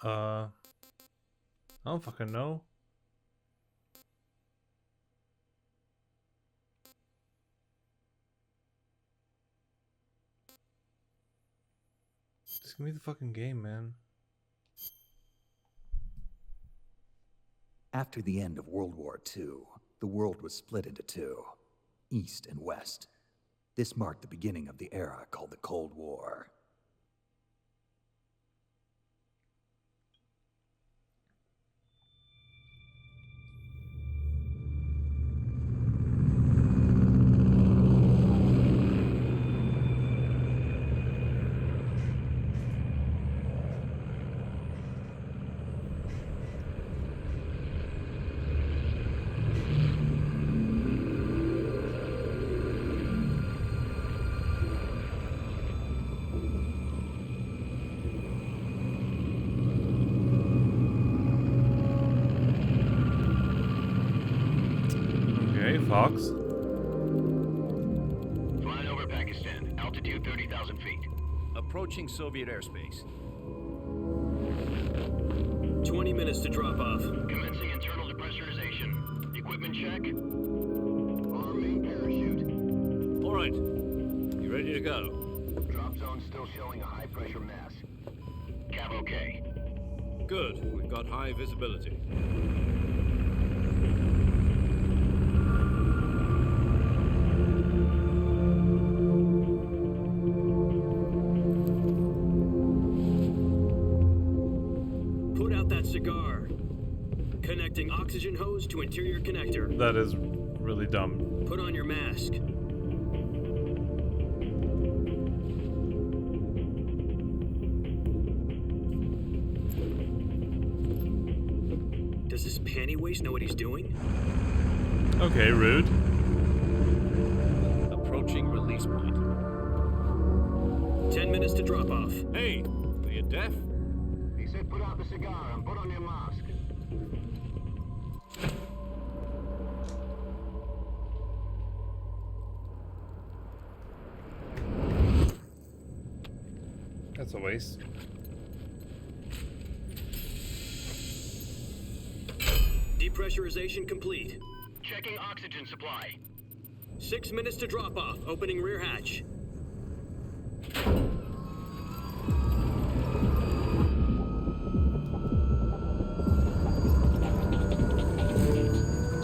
I don't fucking know. Just give me the fucking game, man. After the end of World War II, the world was split into two, East and West. This marked the beginning of the era called the Cold War. Fox. Flying over Pakistan, altitude 30,000 feet. Approaching Soviet airspace. 20 minutes to drop off. Commencing internal depressurization. Equipment check. Arm main parachute. All right. You ready to go? Drop zone still showing a high pressure mass. Cav okay. Good. We've got high visibility. Put out that cigar. Connecting oxygen hose to interior connector. That is really dumb. Put on your mask. Does this panty waste know what he's doing? Okay, rude. Approaching release point. 10 minutes to drop off. Hey, are you deaf? He said put out the cigar and put on your mask. That's a waste. Depressurization complete. Checking oxygen supply. 6 minutes to drop off. Opening rear hatch.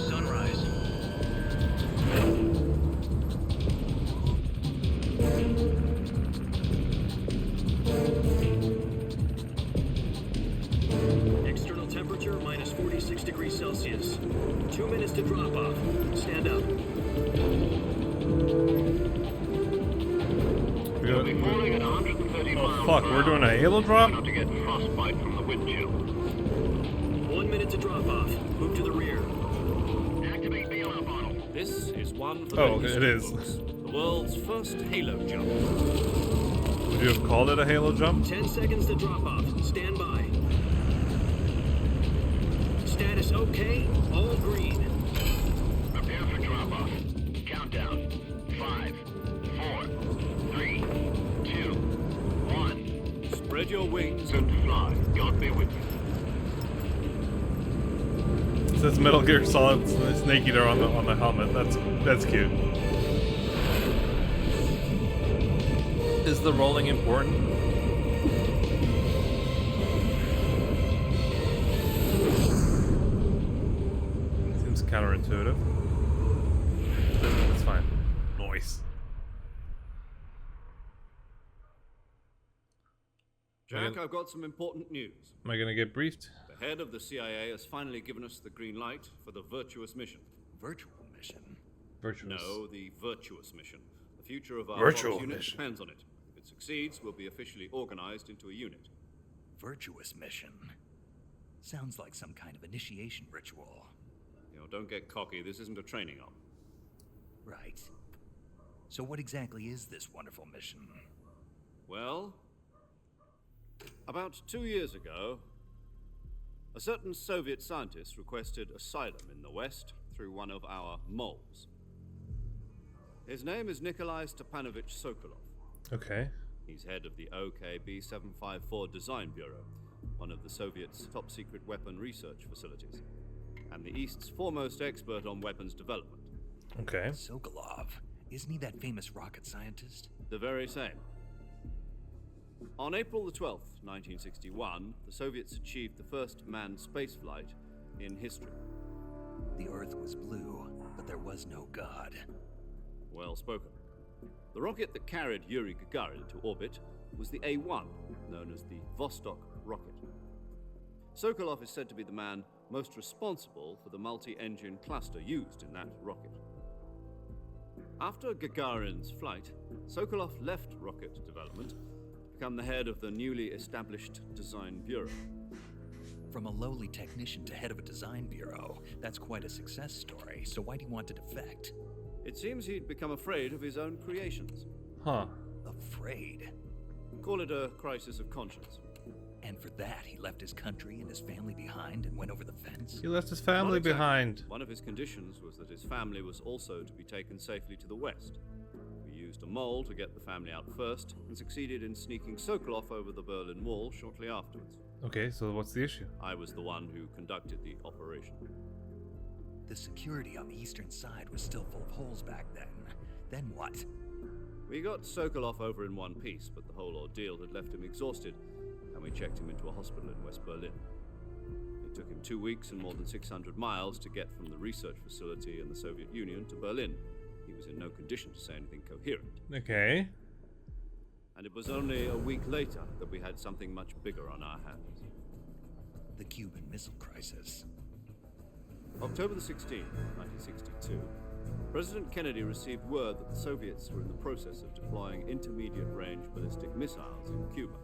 Sunrise. External temperature minus 46 degrees Celsius. 2 minutes to drop off. Stand up. We'll be falling at 130 miles Oh fuck, per we're hour. doing a halo drop? Not to get frostbite from the wind chill. 1 minute to drop off. Move to the rear. Activate bailout bottle. This is one for Oh, the it is. books. The world's first halo jump. Would you have called it a halo jump? 10 seconds to drop off. Stand by. Status okay. All green. Prepare for drop off. Countdown. 5, 4, 3, 2, 1. Spread your wings Good and fly. God be with you. It says Metal Gear Solid Snake Eater on the helmet. That's cute. Is the rolling important? Seems counterintuitive. It's fine. Noise. Jack, I've got some important news. Am I gonna get briefed? The head of the CIA has finally given us the green light for the virtuous mission. Virtual mission? Virtuous. No, the virtuous mission. The future of our Virtual Fox unit mission. depends on it. If it succeeds, we'll be officially organized into a unit. Virtuous mission? Sounds like some kind of initiation ritual. You know, don't get cocky. This isn't a training op. Right. So what exactly is this wonderful mission? Well, about 2 years ago, a certain Soviet scientist requested asylum in the West through one of our moles. His name is Nikolai Stepanovich Sokolov. Okay. He's head of the OKB 754 Design Bureau, one of the Soviets' top-secret weapon research facilities, and the East's foremost expert on weapons development. Okay. Sokolov. Isn't he that famous rocket scientist? The very same. On April the 12th, 1961, the Soviets achieved the first manned spaceflight in history. The Earth was blue, but there was no God. Well spoken. The rocket that carried Yuri Gagarin to orbit was the A-1, known as the Vostok rocket. Sokolov is said to be the man most responsible for the multi-engine cluster used in that rocket. After Gagarin's flight, Sokolov left rocket development to become the head of the newly established Design Bureau. From a lowly technician to head of a design bureau, that's quite a success story, so why do you want to defect? It seems he'd become afraid of his own creations. Huh. Afraid? Call it a crisis of conscience. And for that, he left his country and his family behind and went over the fence? He left his family Not exactly. behind. One of his conditions was that his family was also to be taken safely to the west. We used a mole to get the family out first, and succeeded in sneaking Sokolov over the Berlin Wall shortly afterwards. Okay, so what's the issue? I was the one who conducted the operation. The security on the eastern side was still full of holes back then. Then what? We got Sokolov over in one piece, but the whole ordeal had left him exhausted, and we checked him into a hospital in West Berlin. It took him 2 weeks and more than 600 miles to get from the research facility in the Soviet Union to Berlin. He was in no condition to say anything coherent. Okay. And it was only a week later that we had something much bigger on our hands. The Cuban Missile Crisis. October the 16th, 1962, President Kennedy received word that the Soviets were in the process of deploying intermediate-range ballistic missiles in Cuba.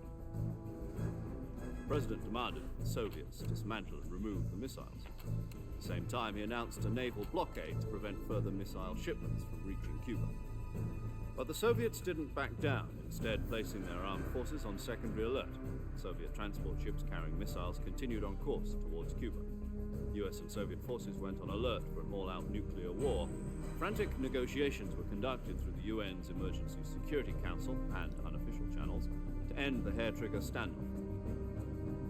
The President demanded that the Soviets dismantle and remove the missiles. At the same time, he announced a naval blockade to prevent further missile shipments from reaching Cuba. But the Soviets didn't back down, instead placing their armed forces on secondary alert. Soviet transport ships carrying missiles continued on course towards Cuba. US and Soviet forces went on alert for an all-out nuclear war. Frantic negotiations were conducted through the UN's Emergency Security Council and unofficial channels to end the hair-trigger standoff.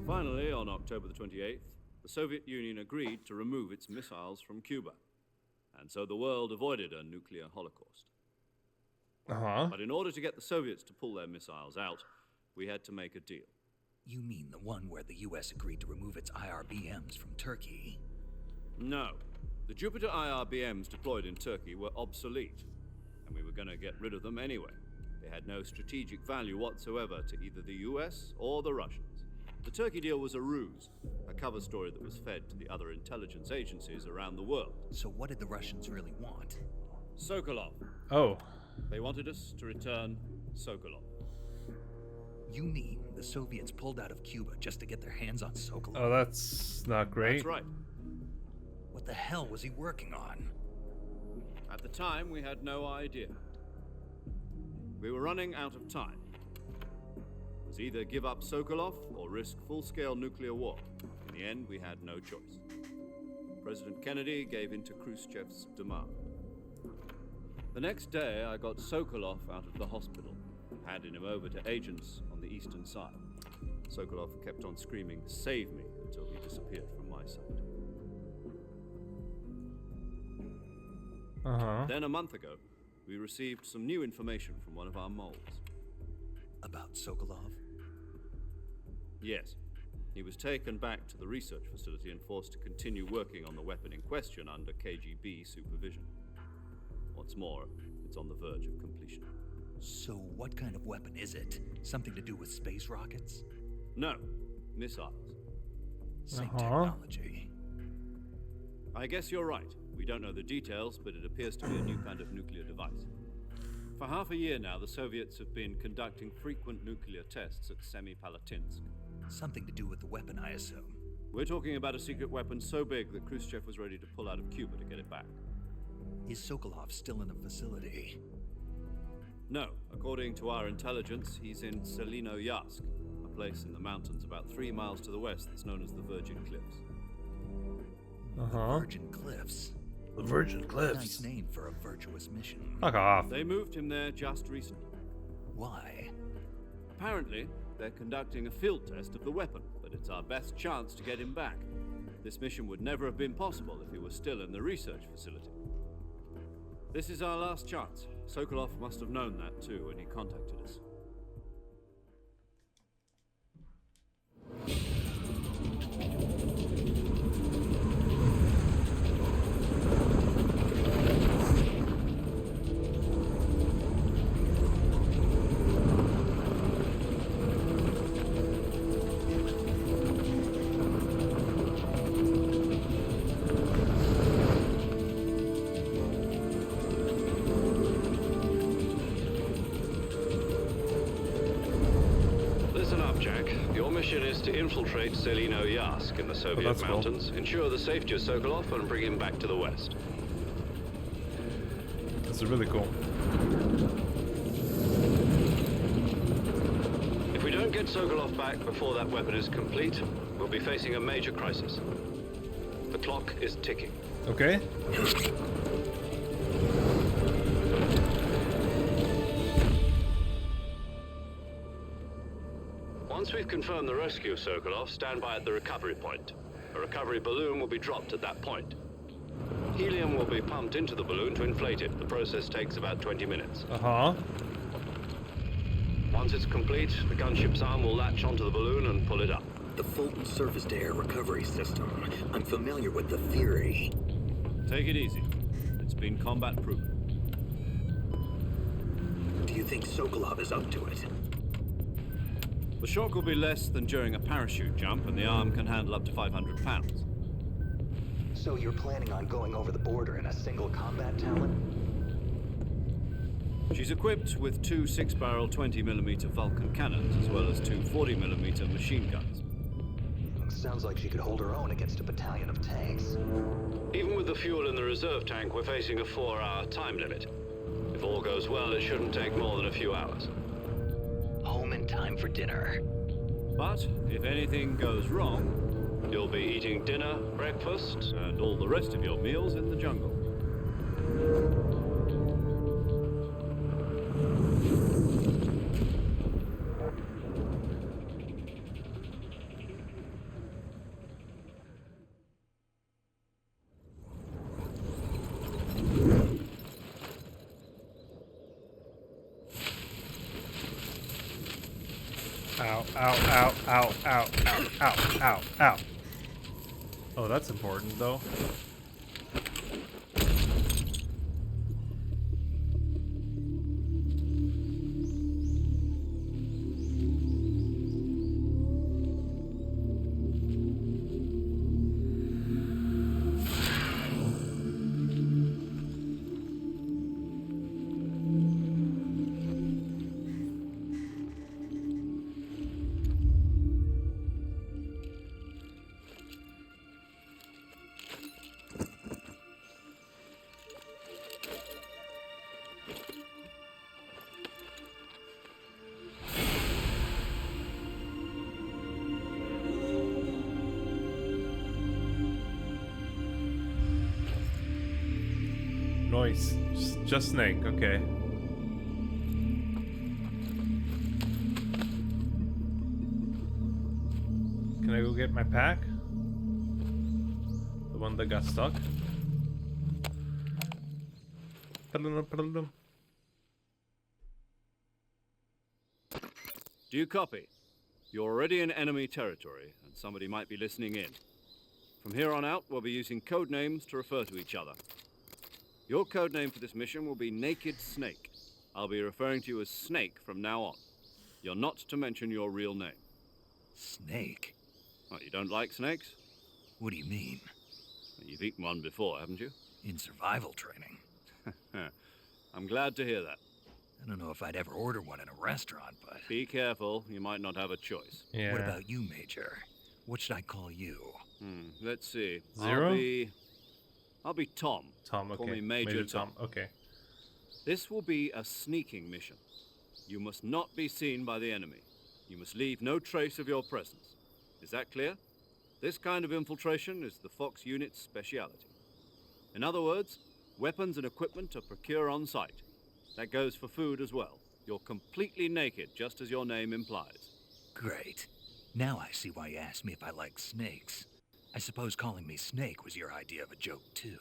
Finally, on October the 28th, the Soviet Union agreed to remove its missiles from Cuba. And so the world avoided a nuclear holocaust. Uh-huh. But in order to get the Soviets to pull their missiles out, we had to make a deal. You mean the one where the US agreed to remove its IRBMs from Turkey? No. The Jupiter IRBMs deployed in Turkey were obsolete, and we were going to get rid of them anyway. They had no strategic value whatsoever to either the US or the Russians. The Turkey deal was a ruse, a cover story that was fed to the other intelligence agencies around the world. So what did the Russians really want? Sokolov. Oh. They wanted us to return Sokolov. You mean the Soviets pulled out of Cuba just to get their hands on Sokolov? Oh, that's not great. That's right. What the hell was he working on? At the time, we had no idea. We were running out of time. It was either give up Sokolov or risk full-scale nuclear war. In the end, we had no choice. President Kennedy gave in to Khrushchev's demand. The next day, I got Sokolov out of the hospital, handing him over to agents on the eastern side. Sokolov kept on screaming, "Save me," until he disappeared from my sight. Uh-huh. Then a month ago, we received some new information from one of our moles. About Sokolov? Yes. He was taken back to the research facility and forced to continue working on the weapon in question under KGB supervision. What's more, it's on the verge of completion. So what kind of weapon is it? Something to do with space rockets? No, missiles. Same Uh-huh. technology. I guess you're right. We don't know the details, but it appears to be a new kind of nuclear device. For half a year now, the Soviets have been conducting frequent nuclear tests at Semipalatinsk. Something to do with the weapon, I assume. We're talking about a secret weapon so big that Khrushchev was ready to pull out of Cuba to get it back. Is Sokolov still in the facility? No, according to our intelligence, he's in Selino-Yarsk, a place in the mountains about 3 miles to the west that's known as the Virgin Cliffs. Uh-huh. Virgin Cliffs. The Virgin Nice Cliffs. name for a virtuous mission. Fuck off. They moved him there just recently. Why? Apparently, they're conducting a field test of the weapon, but it's our best chance to get him back. This mission would never have been possible if he was still in the research facility. This is our last chance. Sokolov must have known that too when he contacted us. To infiltrate Selino-Yask in the Soviet that's cool. mountains, ensure the safety of Sokolov, and bring him back to the West. This is really cool. If we don't get Sokolov back before that weapon is complete, we'll be facing a major crisis. The clock is ticking. Okay. Once we've confirmed the rescue of Sokolov, stand by at the recovery point. A recovery balloon will be dropped at that point. Helium will be pumped into the balloon to inflate it. The process takes about 20 minutes. Uh-huh. Once it's complete, the gunship's arm will latch onto the balloon and pull it up. The Fulton surface-to-air recovery system. I'm familiar with the theory. Take it easy. It's been combat-proven. Do you think Sokolov is up to it? The shock will be less than during a parachute jump, and the arm can handle up to 500 pounds. So you're planning on going over the border in a single combat talon? She's equipped with two 6-barrel 20mm Vulcan cannons, as well as two 40mm machine guns. Sounds like she could hold her own against a battalion of tanks. Even with the fuel in the reserve tank, we're facing a 4-hour time limit. If all goes well, it shouldn't take more than a few hours. Home in time for dinner. But if anything goes wrong, You'll be eating dinner, breakfast, and all the rest of your meals in the jungle. Ow, ow, ow, ow, ow, ow, ow, ow, ow. Oh, that's important, though. Noise. Just Snake, okay. Can I go get my pack? The one that got stuck? Do you copy? You're already in enemy territory, and somebody might be listening in. From here on out, we'll be using code names to refer to each other. Your code name for this mission will be Naked Snake. I'll be referring to you as Snake from now on. You're not to mention your real name. Snake? What, you don't like snakes? What do you mean? You've eaten one before, haven't you? In survival training. I'm glad to hear that. I don't know if I'd ever order one in a restaurant, but... Be careful, you might not have a choice. Yeah. What about you, Major? What should I call you? Let's see. Zero? I'll be Tom. Tom, okay. Call me Major Tom. Okay. This will be a sneaking mission. You must not be seen by the enemy. You must leave no trace of your presence. Is that clear? This kind of infiltration is the Fox unit's speciality. In other words, weapons and equipment are procured on site. That goes for food as well. You're completely naked, just as your name implies. Great. Now I see why you asked me if I like snakes. I suppose calling me Snake was your idea of a joke, too.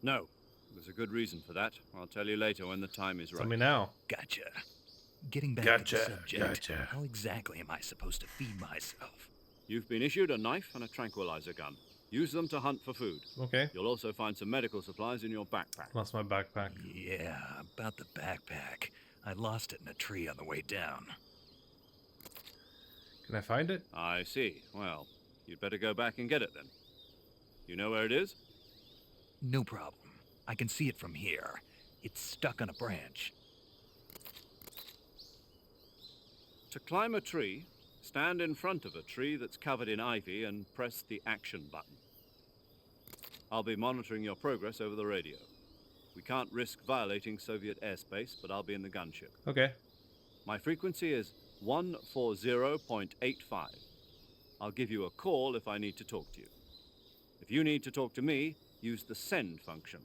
No, there's a good reason for that. I'll tell you later when the time is right. Tell me now. Gotcha. Getting back to Gotcha, the subject, gotcha. how exactly am I supposed to feed myself? You've been issued a knife and a tranquilizer gun. Use them to hunt for food. Okay. You'll also find some medical supplies in your backpack. Lost my backpack. Yeah, about the backpack. I lost it in a tree on the way down. Can I find it? I see. Well, you'd better go back and get it then. You know where it is? No problem. I can see it from here. It's stuck on a branch. To climb a tree, stand in front of a tree that's covered in ivy and press the action button. I'll be monitoring your progress over the radio. We can't risk violating Soviet airspace, but I'll be in the gunship. Okay. My frequency is 140.85. I'll give you a call if I need to talk to you. If you need to talk to me, use the send function.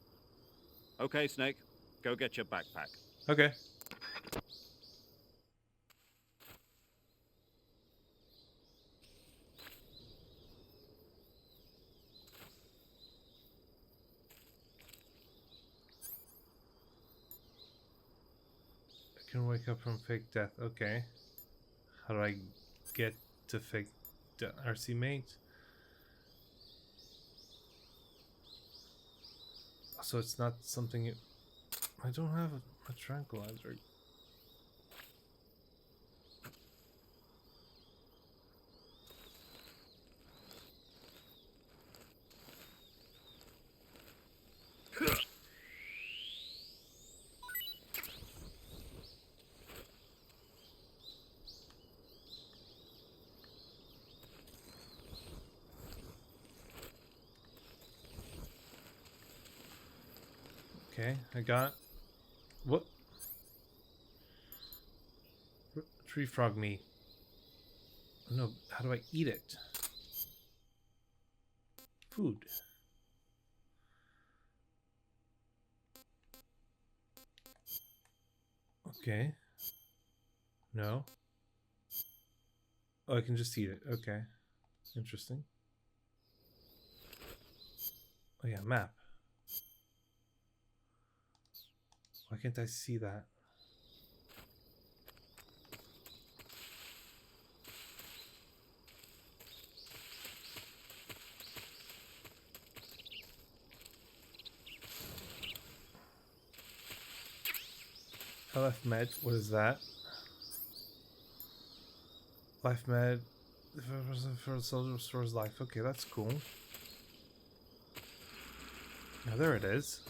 Okay, Snake, go get your backpack. Okay. I can wake up from fake death. Okay. How do I get to fake death? RC mate? So it's not something you... I don't have a tranquilizer. Okay, I got... What? Tree frog meat. No, how do I eat it? Food. Okay. No. Oh, I can just eat it. Okay. Interesting. Oh yeah, map. Why can't I see that? LF Med, what is that? Life Med, for a soldier restores life. Okay, that's cool. Now there it is.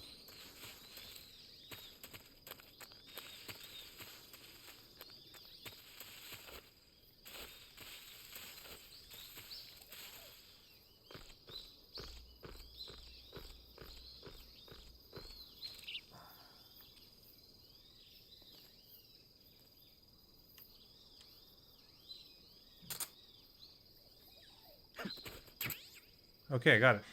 Okay, I got it.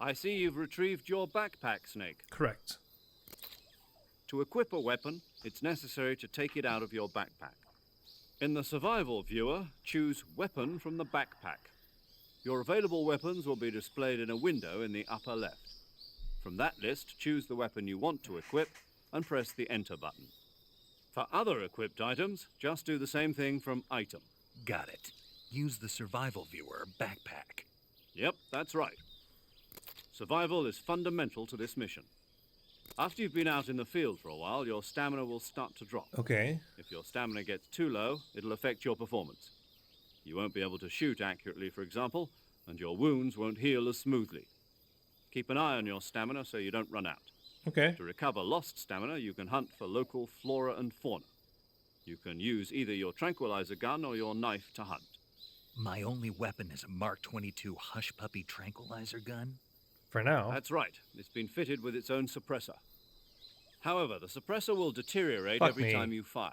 I see you've retrieved your backpack, Snake. Correct. To equip a weapon, it's necessary to take it out of your backpack. In the survival viewer, choose Weapon from the backpack. Your available weapons will be displayed in a window in the upper left. From that list, choose the weapon you want to equip and press the Enter button. For other equipped items, just do the same thing from Item. Got it. Use the survival viewer backpack. Yep, that's right. Survival is fundamental to this mission. After you've been out in the field for a while, your stamina will start to drop. Okay. If your stamina gets too low, it'll affect your performance. You won't be able to shoot accurately, for example, and your wounds won't heal as smoothly. Keep an eye on your stamina so you don't run out. Okay. To recover lost stamina, you can hunt for local flora and fauna. You can use either your tranquilizer gun or your knife to hunt. My only weapon is a Mark 22 Hush Puppy tranquilizer gun? For now. That's right. It's been fitted with its own suppressor. However, the suppressor will deteriorate Fuck every me. time you fire.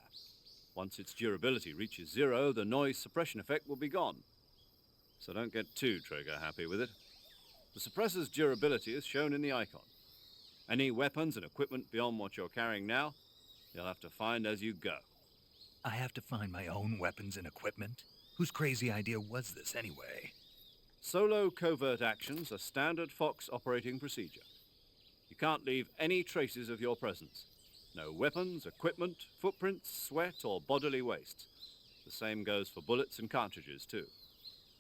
Once its durability reaches 0, the noise suppression effect will be gone. So don't get too trigger happy with it. The suppressor's durability is shown in the icon. Any weapons and equipment beyond what you're carrying now, you'll have to find as you go. I have to find my own weapons and equipment? Whose crazy idea was this anyway? Solo covert actions are standard Fox operating procedure. You can't leave any traces of your presence. No weapons, equipment, footprints, sweat, or bodily waste. The same goes for bullets and cartridges, too.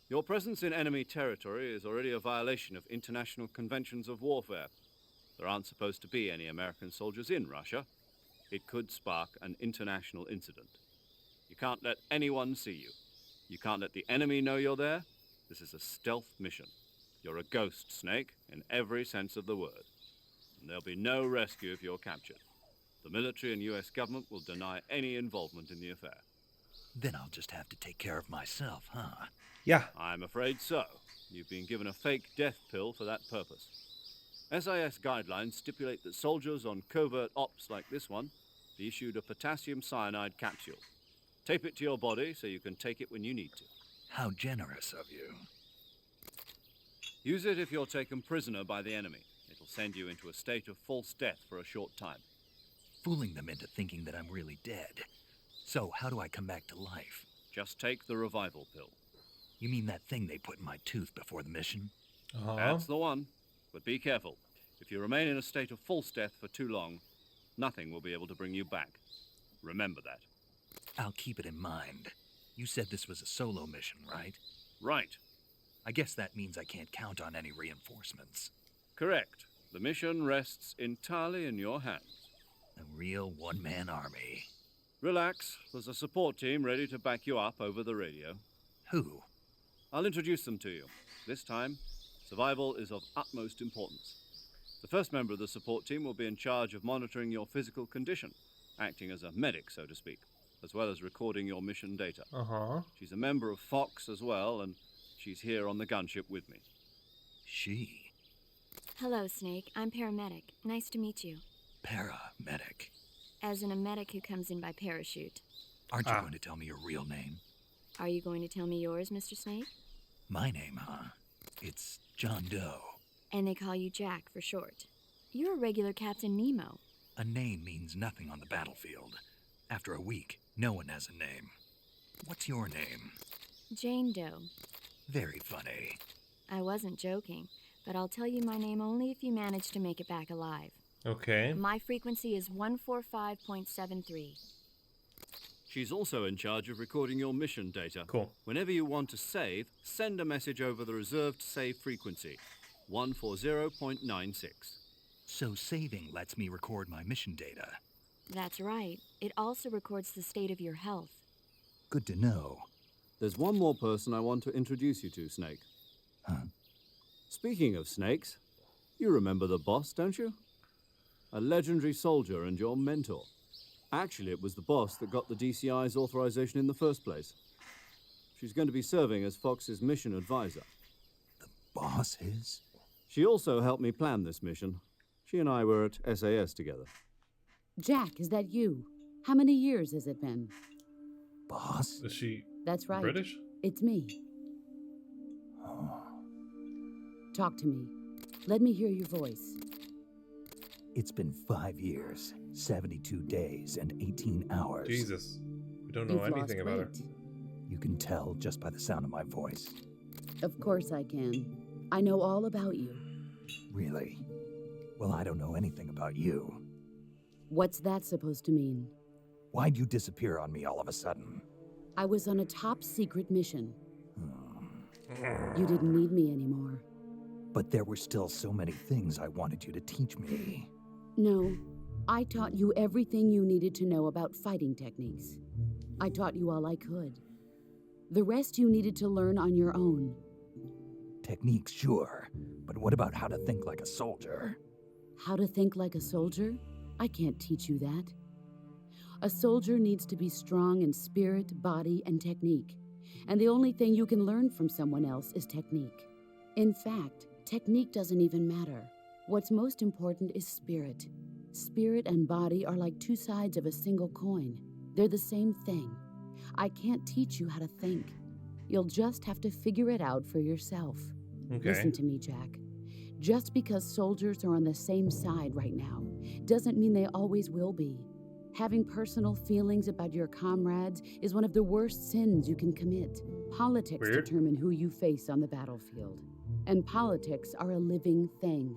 Your presence in enemy territory is already a violation of international conventions of warfare. There aren't supposed to be any American soldiers in Russia. It could spark an international incident. You can't let anyone see you. You can't let the enemy know you're there. This is a stealth mission. You're a ghost, Snake, in every sense of the word. And there'll be no rescue if you're captured. The military and US government will deny any involvement in the affair. Then I'll just have to take care of myself, huh? Yeah. I'm afraid so. You've been given a fake death pill for that purpose. SIS guidelines stipulate that soldiers on covert ops like this one be issued a potassium cyanide capsule. Tape it to your body so you can take it when you need to. How generous of you. Use it if you're taken prisoner by the enemy. It'll send you into a state of false death for a short time. Fooling them into thinking that I'm really dead. So how do I come back to life? Just take the revival pill. You mean that thing they put in my tooth before the mission? That's the one. But be careful. If you remain in a state of false death for too long, nothing will be able to bring you back. Remember that. I'll keep it in mind. You said this was a solo mission, right? Right. I guess that means I can't count on any reinforcements. Correct. The mission rests entirely in your hands. A real one-man army. Relax. There's a support team ready to back you up over the radio. Who? I'll introduce them to you. This time, survival is of utmost importance. The first member of the support team will be in charge of monitoring your physical condition, acting as a medic, so to speak, as well as recording your mission data. She's a member of Fox as well, and she's here on the gunship with me. She? Hello, Snake. I'm paramedic. Nice to meet you. Paramedic. As in a medic who comes in by parachute. Aren't you going to tell me your real name? Are you going to tell me yours, Mr. Snake? My name, huh? It's John Doe. And they call you Jack for short. You're a regular Captain Nemo. A name means nothing on the battlefield. After a week, no one has a name. What's your name? Jane Doe. Very funny. I wasn't joking, but I'll tell you my name only if you manage to make it back alive. Okay. My frequency is 145.73. She's also in charge of recording your mission data. Cool. Whenever you want to save, send a message over the reserved save frequency, 140.96. So saving lets me record my mission data. That's right. It also records the state of your health. Good to know. There's one more person I want to introduce you to, Snake. Huh? Speaking of snakes, you remember the boss, don't you? A legendary soldier and your mentor. Actually, it was the boss that got the DCI's authorization in the first place. She's going to be serving as Fox's mission advisor. The boss is? She also helped me plan this mission. She and I were at SAS together. Jack, is that you? How many years has it been? Boss? Is she That's right. British? It's me. Oh. Talk to me. Let me hear your voice. It's been 5 years, 72 days, and 18 hours. Jesus. We don't know You've anything lost about her. weight. You can tell just by the sound of my voice. Of course I can. I know all about you. Really? Well, I don't know anything about you. What's that supposed to mean? Why'd you disappear on me all of a sudden? I was on a top secret mission. You didn't need me anymore. But there were still so many things I wanted you to teach me. No, I taught you everything you needed to know about fighting techniques. I taught you all I could. The rest you needed to learn on your own. Techniques, sure. But what about how to think like a soldier? How to think like a soldier? I can't teach you that. A soldier needs to be strong in spirit, body, and technique. And the only thing you can learn from someone else is technique. In fact, technique doesn't even matter. What's most important is spirit. Spirit and body are like two sides of a single coin. They're the same thing. I can't teach you how to think. You'll just have to figure it out for yourself. Okay. Listen to me, Jack. Just because soldiers are on the same side right now doesn't mean they always will be. Having personal feelings about your comrades is one of the worst sins you can commit. Politics Weird. determine who you face on the battlefield. And politics are a living thing.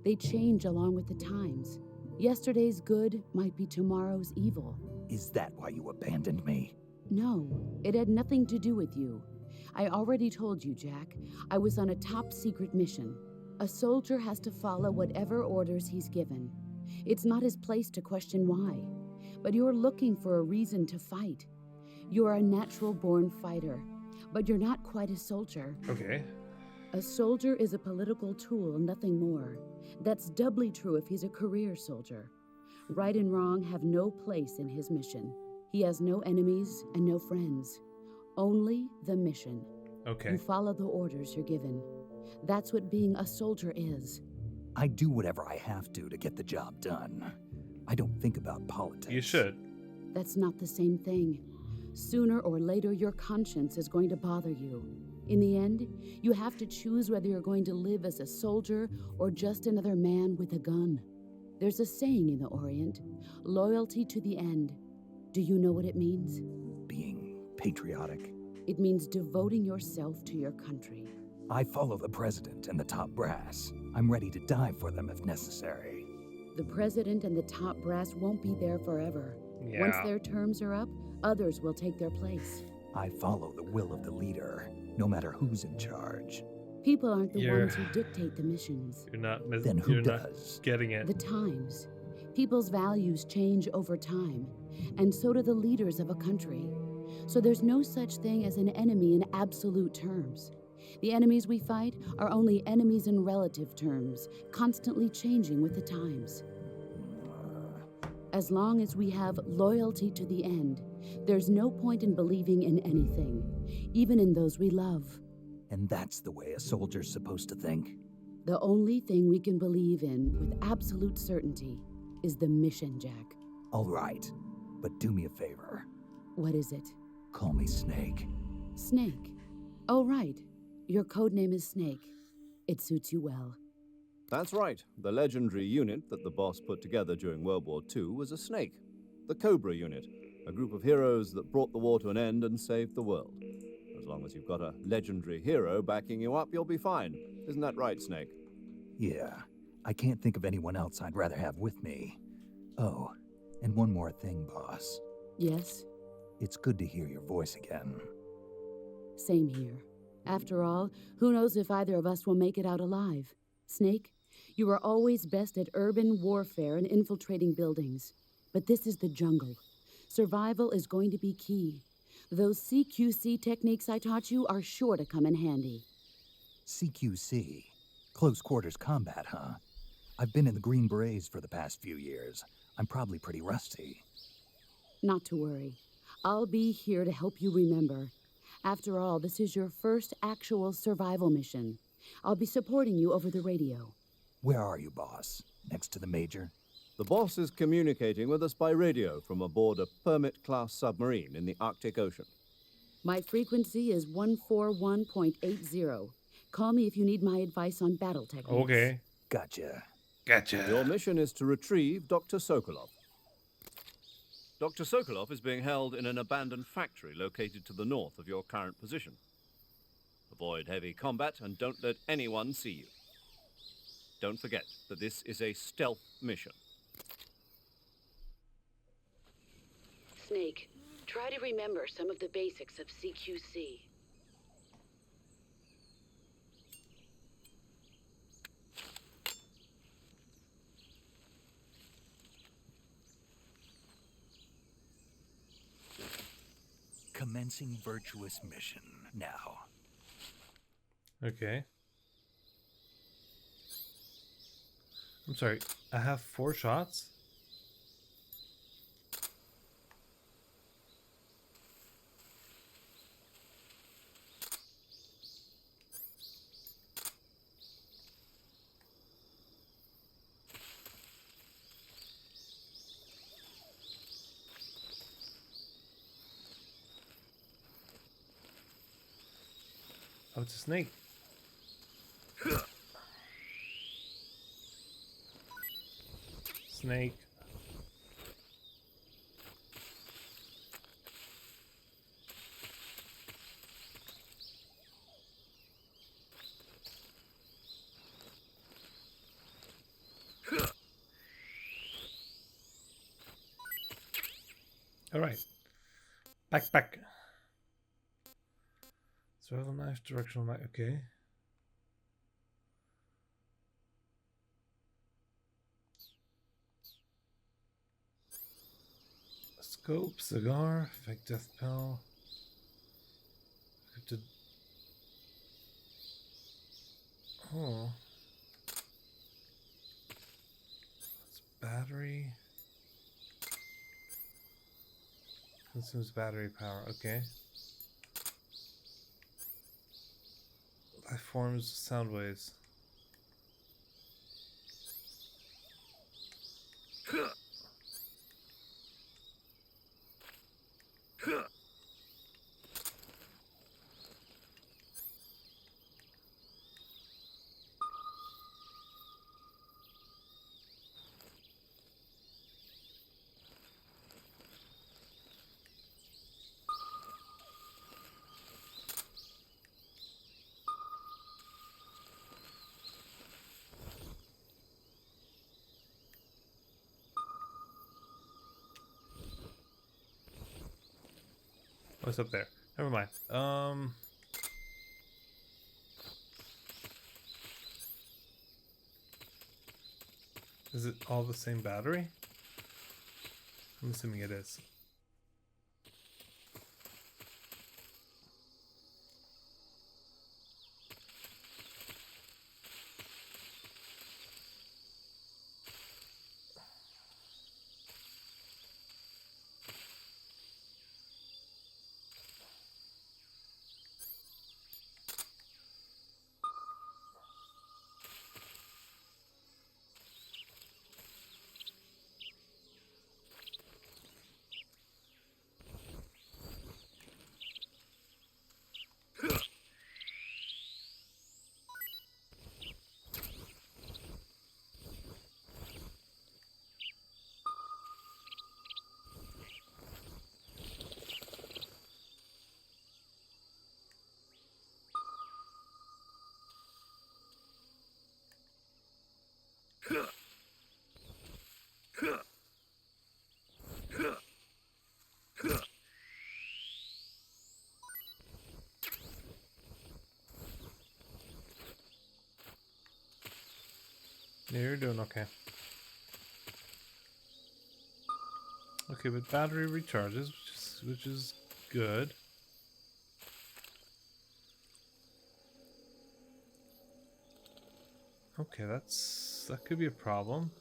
They change along with the times. Yesterday's good might be tomorrow's evil. Is that why you abandoned me? No, it had nothing to do with you. I already told you, Jack. I was on a top-secret mission. A soldier has to follow whatever orders he's given. It's not his place to question why. But you're looking for a reason to fight. You're a natural-born fighter, but you're not quite a soldier. Okay. A soldier is a political tool, nothing more. That's doubly true if he's a career soldier. Right and wrong have no place in his mission. He has no enemies and no friends. Only the mission. Okay. You follow the orders you're given. That's what being a soldier is. I do whatever I have to get the job done. I don't think about politics. You should. That's not the same thing. Sooner or later, your conscience is going to bother you. In the end, you have to choose whether you're going to live as a soldier or just another man with a gun. There's a saying in the Orient, loyalty to the end. Do you know what it means? Being patriotic. It means devoting yourself to your country. I follow the president and the top brass. I'm ready to die for them if necessary. The president and the top brass won't be there forever. Yeah. Once their terms are up, others will take their place. I follow the will of the leader, no matter who's in charge. People aren't the You're- ones who dictate the missions. You're not. Then who you're does? Not getting it. The times. People's values change over time, and so do the leaders of a country. So there's no such thing as an enemy in absolute terms. The enemies we fight are only enemies in relative terms, constantly changing with the times. As long as we have loyalty to the end, there's no point in believing in anything, even in those we love. And that's the way a soldier's supposed to think? The only thing we can believe in with absolute certainty is the mission, Jack. All right, but do me a favor. What is it? Call me Snake. Snake. Oh, right. Your code name is Snake. It suits you well. That's right. The legendary unit that the boss put together during World War II was a snake. The Cobra unit, a group of heroes that brought the war to an end and saved the world. As long as you've got a legendary hero backing you up, you'll be fine. Isn't that right, Snake? Yeah, I can't think of anyone else I'd rather have with me. Oh, and one more thing, boss. Yes? It's good to hear your voice again. Same here. After all, who knows if either of us will make it out alive? Snake, you are always best at urban warfare and infiltrating buildings. But this is the jungle. Survival is going to be key. Those CQC techniques I taught you are sure to come in handy. CQC? Close quarters combat, huh? I've been in the Green Berets for the past few years. I'm probably pretty rusty. Not to worry. I'll be here to help you remember. After all, this is your first actual survival mission. I'll be supporting you over the radio. Where are you, boss? Next to the major? The boss is communicating with us by radio from aboard a Permit-class submarine in the Arctic Ocean. My frequency is 141.80. Call me if you need my advice on battle techniques. Okay. Gotcha. Gotcha. Your mission is to retrieve Dr. Sokolov. Dr. Sokolov is being held in an abandoned factory located to the north of your current position. Avoid heavy combat and don't let anyone see you. Don't forget that this is a stealth mission. Snake, try to remember some of the basics of CQC. Commencing virtuous mission now. Okay. I'm sorry. I have 4 shots? Oh, it's a snake. snake. All right, back. Survival knife, directional knife. Okay. Scope, cigar, fake death pill. Oh. It's battery. Consumes battery power. Okay. Life forms, sound waves. What's up there? Never mind. Is it all the same battery? I'm assuming it is. Yeah, you're doing okay. Okay, but battery recharges, which is good. Okay, that could be a problem.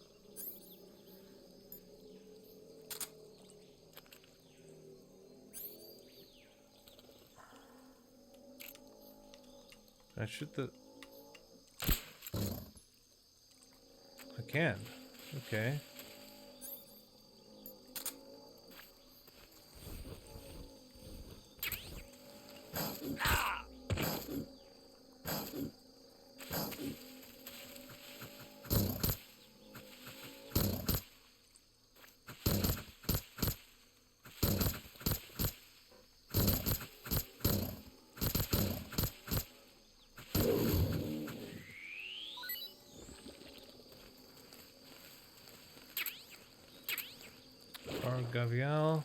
Can I shoot the... I can. Okay. Gavial.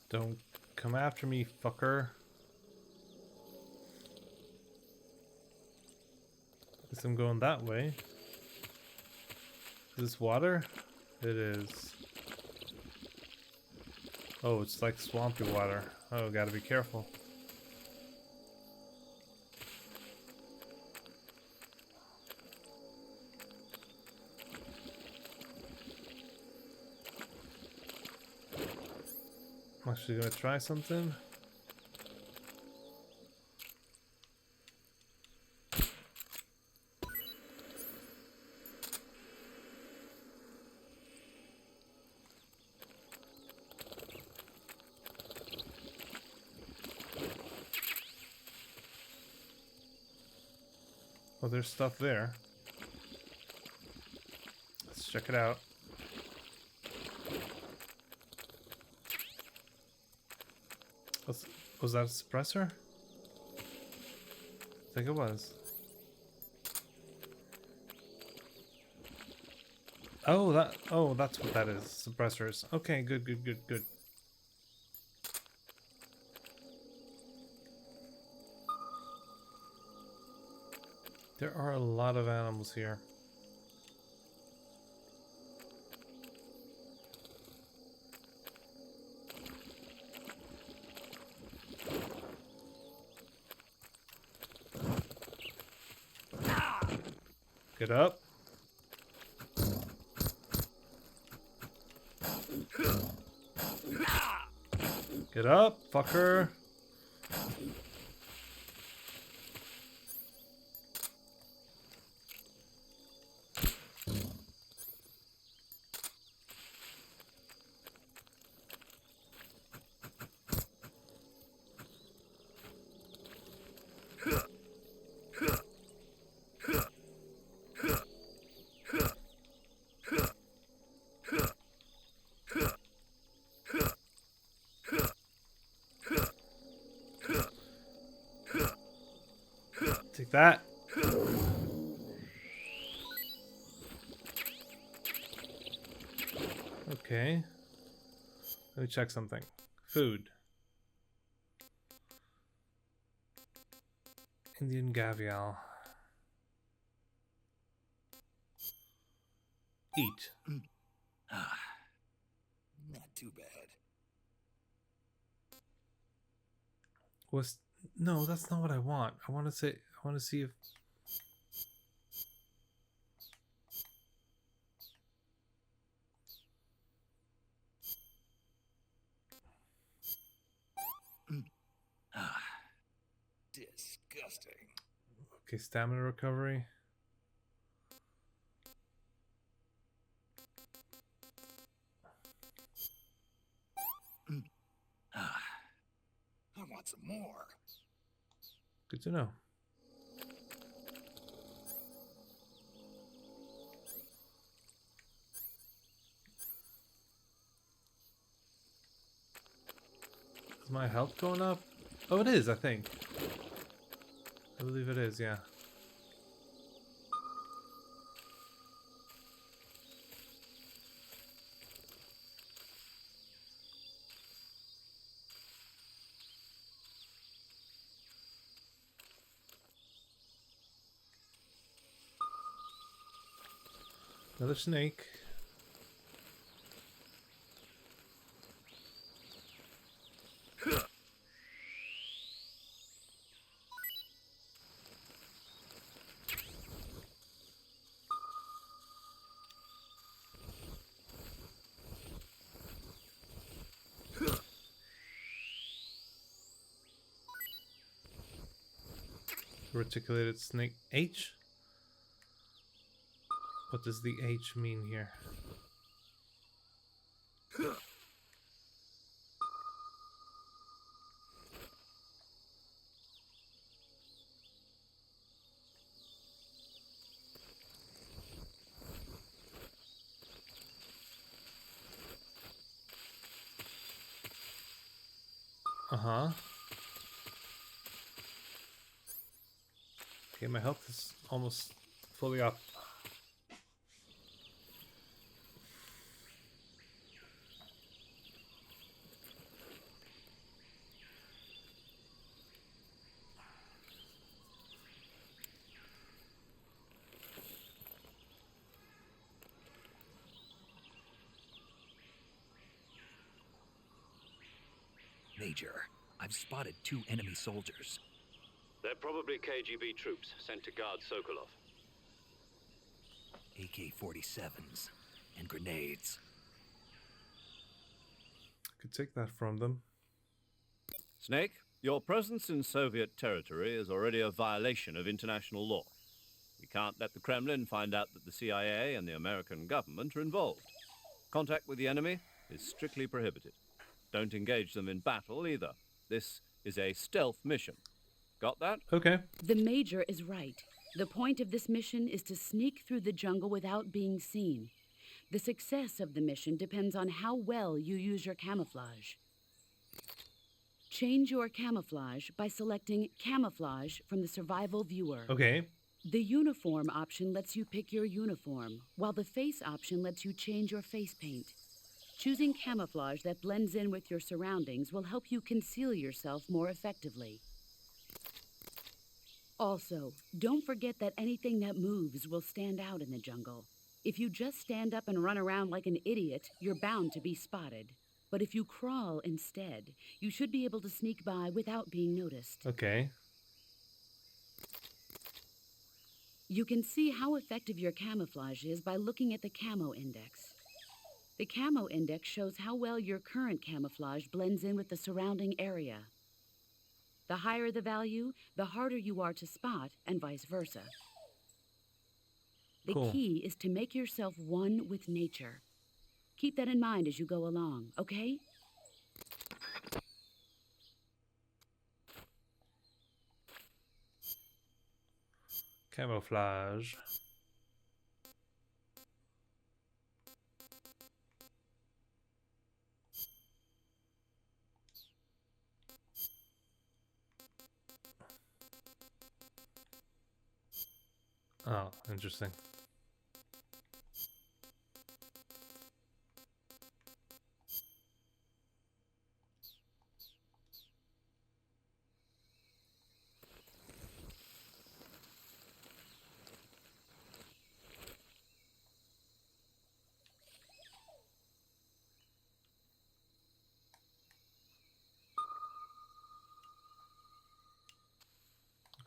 Don't come after me, fucker. Guess I'm going that way. Is this water? It is. Oh, it's like swampy water. Oh, gotta be careful. I'm actually gonna try something. Oh, there's stuff there. Let's check it out. Was that a suppressor? I think it was. Oh, that's what that is. Suppressors. Okay, good. There are a lot of animals here. Get up. Get up, fucker. Take that. Okay. Let me check something. Food. Indian gavial. Eat. Not too bad. No, that's not what I want. I want to see if Disgusting. okay, stamina recovery. I want some more. Good to know. Is my health going up? Oh, it is, I think. I believe it is, yeah. Another snake. Reticulated snake. H? What does the H mean here? Uh-huh. Okay, my health is almost fully up. Major, I've spotted 2 enemy soldiers. They're probably KGB troops sent to guard Sokolov. AK-47s and grenades. Could take that from them. Snake, your presence in Soviet territory is already a violation of international law. We can't let the Kremlin find out that the CIA and the American government are involved. Contact with the enemy is strictly prohibited. Don't engage them in battle either. This is a stealth mission. Got that? Okay. The Major is right. The point of this mission is to sneak through the jungle without being seen. The success of the mission depends on how well you use your camouflage. Change your camouflage by selecting Camouflage from the Survival Viewer. Okay. The Uniform option lets you pick your uniform, while the Face option lets you change your face paint. Choosing camouflage that blends in with your surroundings will help you conceal yourself more effectively. Also, don't forget that anything that moves will stand out in the jungle. If you just stand up and run around like an idiot, you're bound to be spotted. But if you crawl instead, you should be able to sneak by without being noticed. Okay. You can see how effective your camouflage is by looking at the Camo Index. The Camo Index shows how well your current camouflage blends in with the surrounding area. The higher the value, the harder you are to spot, and vice versa. The Cool. key is to make yourself one with nature. Keep that in mind as you go along, okay? Camouflage. Oh, interesting.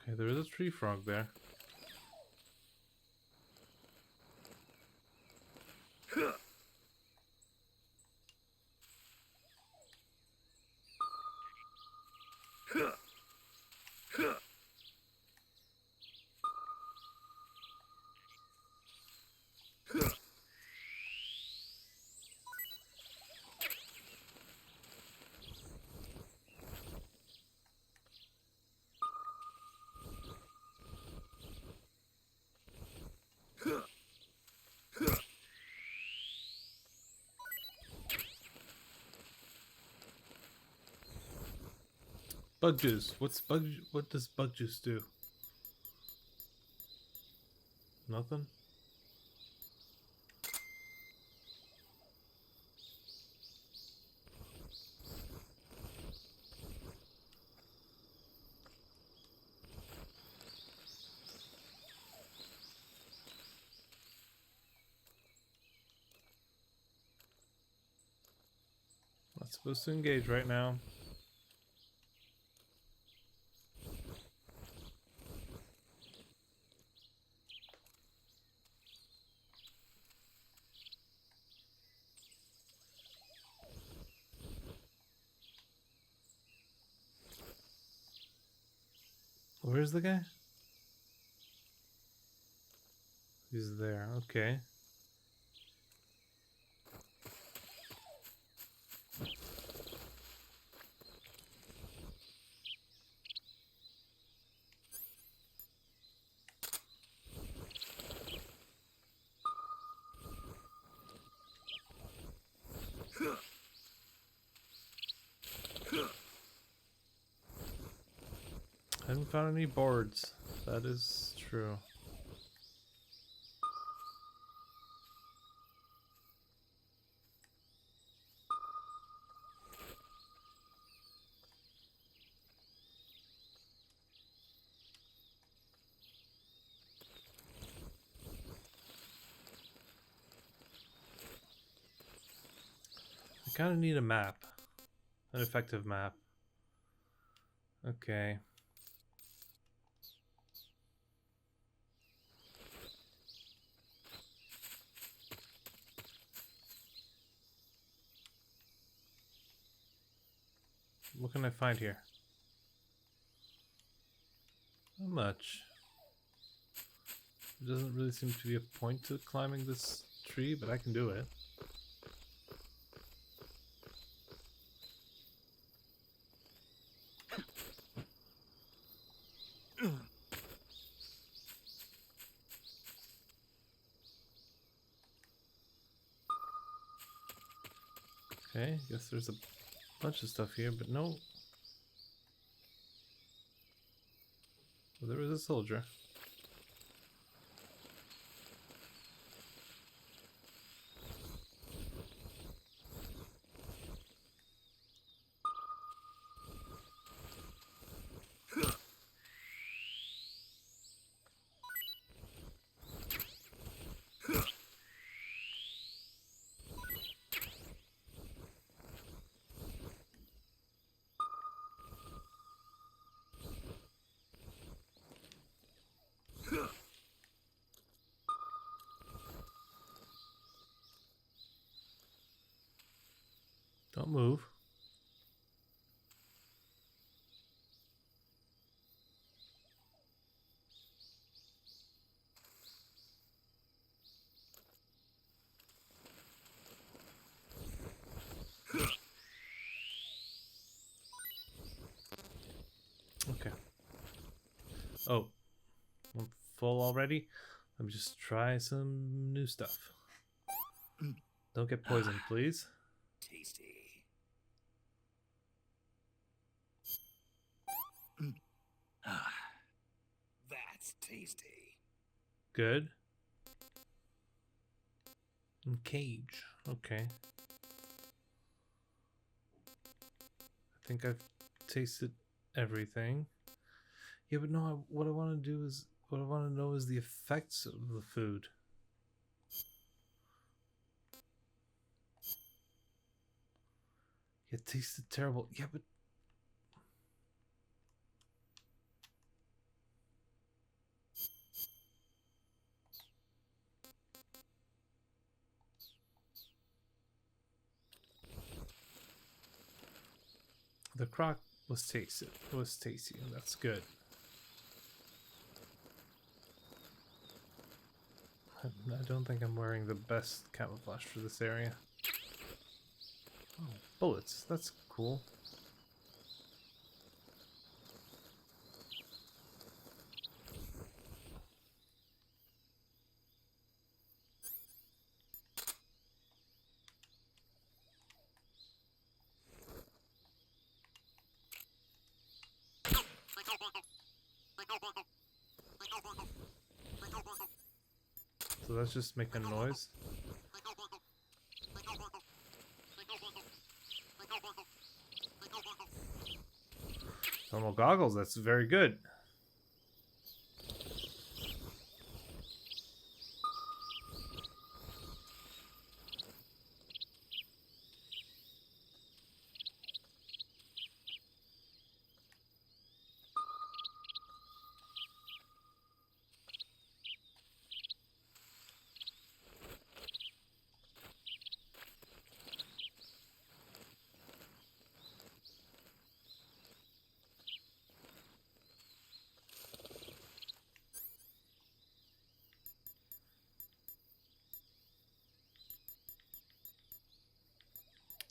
Okay, there is a tree frog there. Bug juice. What does bug juice do? Nothing? Not supposed to engage right now. Where's the guy? He's there. Okay. I haven't found any boards. That is true. I kind of need a map. An effective map. Okay. What can I find here? Not much. There doesn't really seem to be a point to climbing this tree, but I can do it. Okay, guess there's a bunch of stuff here, but no. Well, there was a soldier. Don't move. Okay. Oh, I'm full already? Let me just try some new stuff. Don't get poisoned, please. Tasty. That's tasty. Good. And cage. Okay. I think I've tasted everything. Yeah, but no, what I want to do is, what I want to know is the effects of the food. It tasted terrible. Yeah, but the crock was tasty. It was tasty, and that's good. I don't think I'm wearing the best camouflage for this area. Oh, bullets. That's cool. So that's just making noise. Thermal goggles, that's very good.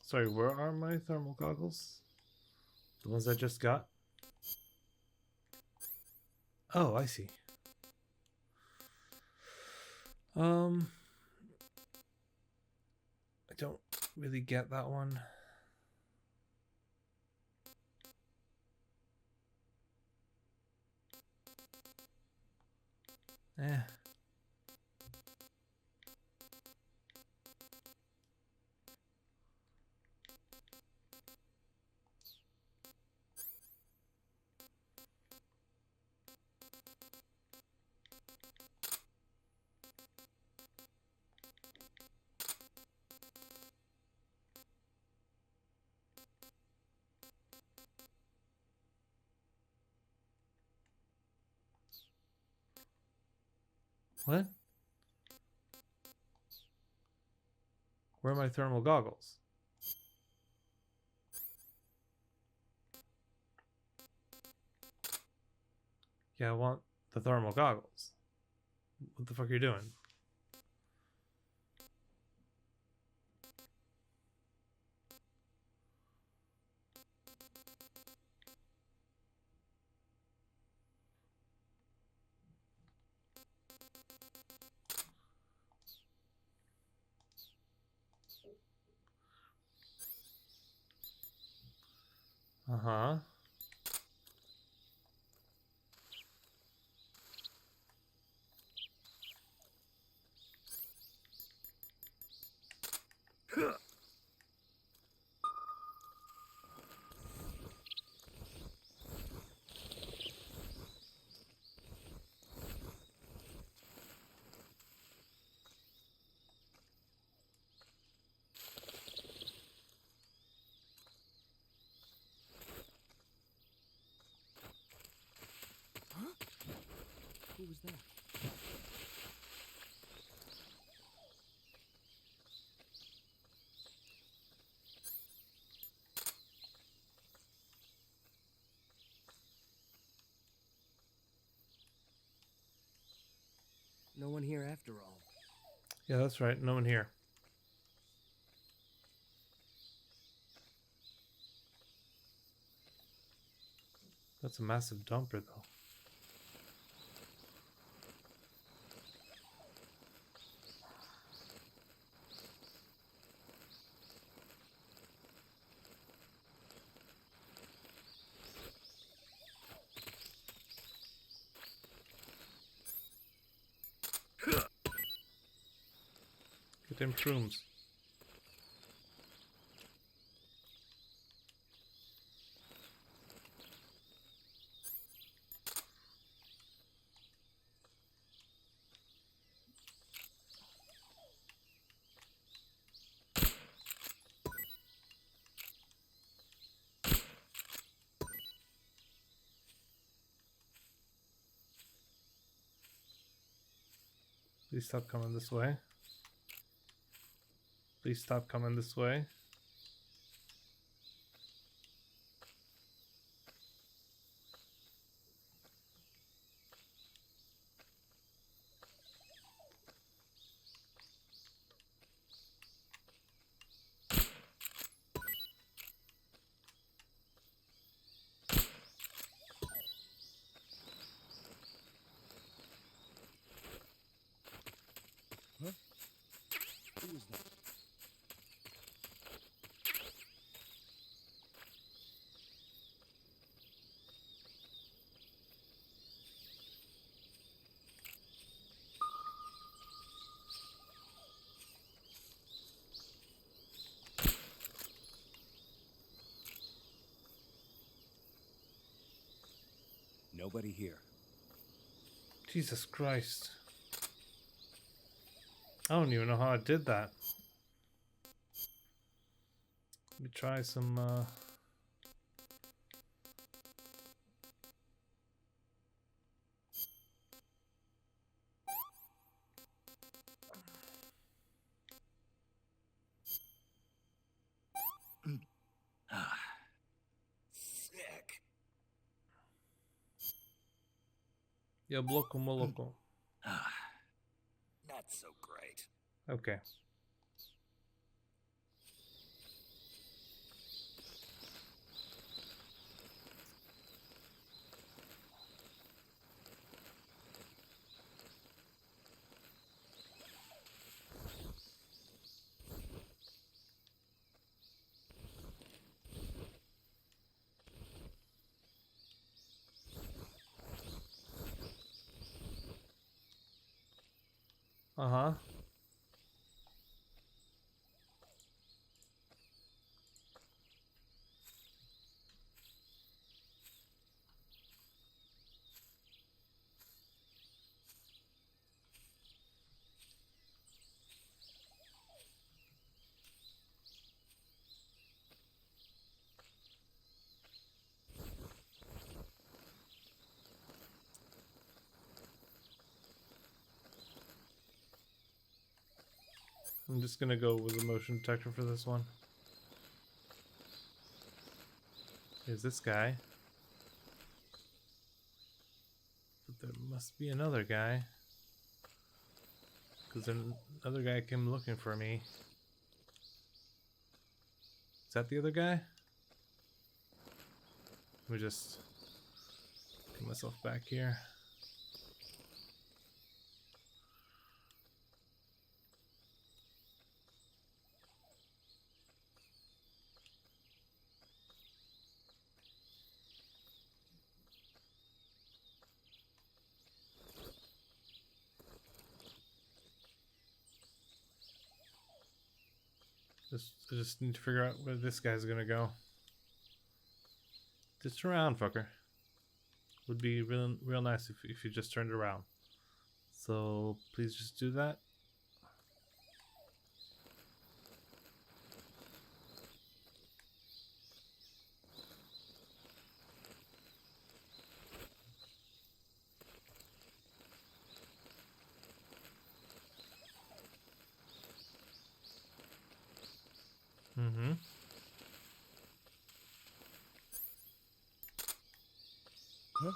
Sorry, where are my thermal goggles? The ones I just got? Oh, I see. I don't really get that one. Eh. What? Where are my thermal goggles? Yeah, I want the thermal goggles. What the fuck are you doing? Uh-huh. Who was that? No one here after all. Yeah, that's right. No one here. That's a massive dumper, though. Get them shrooms. Please stop coming this way. Please stop coming this way. Who was that? Nobody here. Jesus Christ. I don't even know how I did that. Let me try some, Sick. Yeah, bloco moloco. Not so great. Okay. Uh-huh. I'm just gonna go with a motion detector for this one. Here's this guy. But there must be another guy. Because another guy came looking for me. Is that the other guy? Let me just get myself back here. I just need to figure out where this guy's gonna go. Just around, fucker. Would be real nice if you just turned around. So please just do that. Mm-hmm. Huh?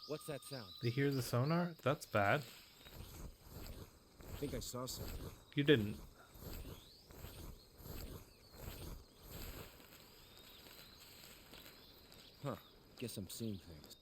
What's that sound? They hear the sonar? That's bad. I think I saw something. You didn't. Huh. Guess I'm seeing things.